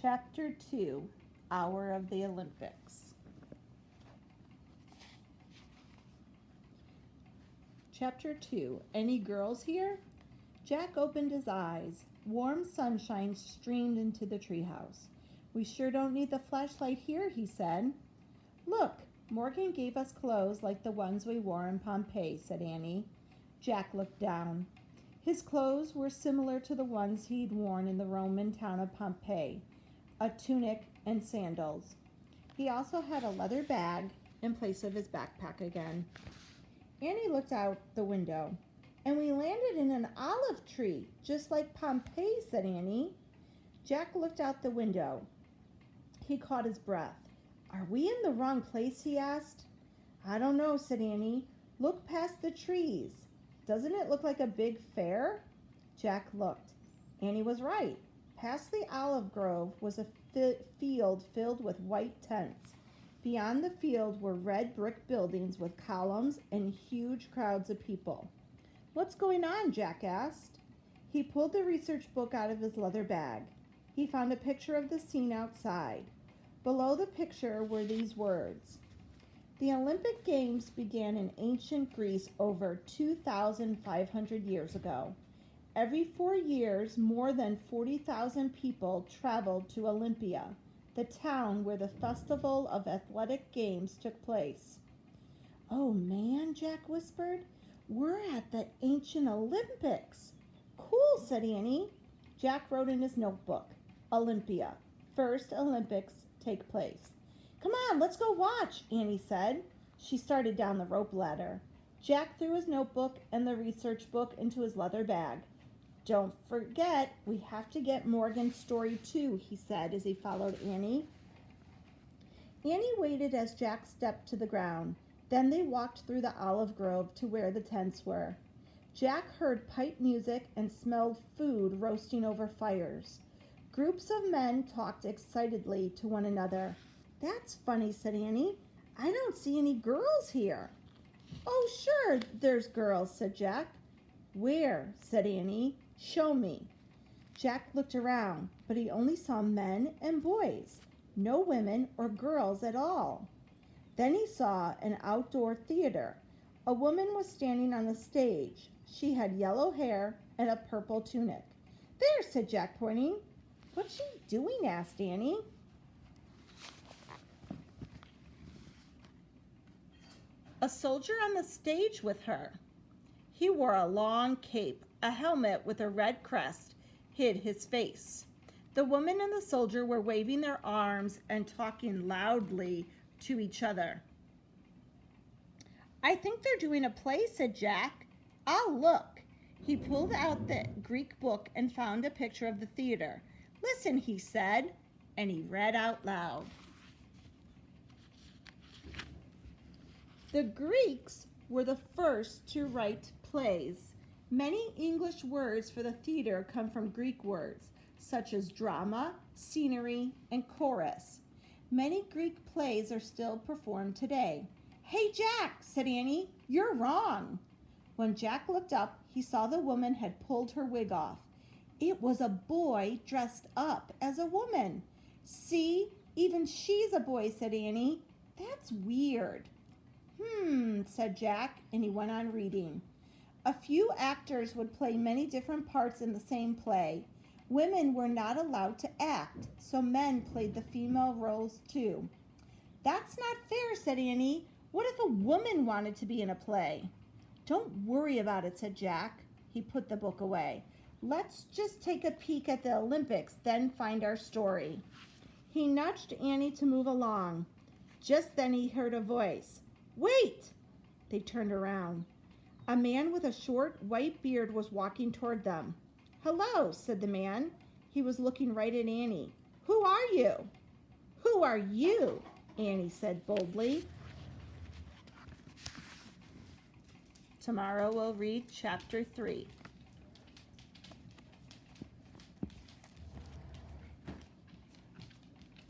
Chapter 2, Hour of the Olympics. Chapter 2, Any girls here? Jack opened his eyes. Warm sunshine streamed into the treehouse. We sure don't need the flashlight here, he said. Look, Morgan gave us clothes like the ones we wore in Pompeii, said Annie. Jack looked down. His clothes were similar to the ones he'd worn in the Roman town of Pompeii, a tunic and sandals. He also had a leather bag in place of his backpack again. Annie looked out the window. And we landed in an olive tree, just like Pompeii, said Annie. Jack looked out the window. He caught his breath. Are we in the wrong place, he asked. I don't know, said Annie. Look past the trees. Doesn't it look like a big fair? Jack looked. Annie was right. Past the olive grove was a field filled with white tents. Beyond the field were red brick buildings with columns and huge crowds of people. What's going on? Jack asked. He pulled the research book out of his leather bag. He found a picture of the scene outside. Below the picture were these words. The Olympic Games began in ancient Greece over 2,500 years ago. Every 4 years, more than 40,000 people traveled to Olympia, the town where the Festival of Athletic Games took place. Oh man, Jack whispered. We're at the ancient Olympics. Cool, said Annie. Jack wrote in his notebook, Olympia, first Olympics take place. Come on, let's go watch, Annie said. She started down the rope ladder. Jack threw his notebook and the research book into his leather bag. Don't forget, we have to get Morgan's story too, he said as he followed Annie. Annie waited as Jack stepped to the ground. Then they walked through the olive grove to where the tents were. Jack heard pipe music and smelled food roasting over fires. Groups of men talked excitedly to one another. That's funny, said Annie. I don't see any girls here. Oh, sure, there's girls, said Jack. Where? Said Annie. Show me. Jack looked around, but he only saw men and boys. No women or girls at all. Then he saw an outdoor theater. A woman was standing on the stage. She had yellow hair and a purple tunic. There, said Jack, pointing. What's she doing? Asked Annie. A soldier on the stage with her. He wore a long cape. A helmet with a red crest hid his face. The woman and the soldier were waving their arms and talking loudly to each other. I think they're doing a play, said Jack. I'll look. He pulled out the Greek book and found a picture of the theater. Listen, he said, and he read out loud. The Greeks were the first to write plays. Many English words for the theater come from Greek words, such as drama, scenery, and chorus. Many Greek plays are still performed today. Hey, Jack, said Annie, you're wrong. When Jack looked up, he saw the woman had pulled her wig off. It was a boy dressed up as a woman. See, even she's a boy, said Annie. That's weird. Said Jack, and he went on reading. A few actors would play many different parts in the same play. Women were not allowed to act, so men played the female roles too. That's not fair, said Annie. What if a woman wanted to be in a play? Don't worry about it, said Jack. He put the book away. Let's just take a peek at the Olympics, then find our story. He nudged Annie to move along. Just then he heard a voice. Wait! They turned around. A man with a short white beard was walking toward them. Hello, said the man. He was looking right at Annie. Who are you? Who are you? Annie said boldly. Tomorrow we'll read chapter 3.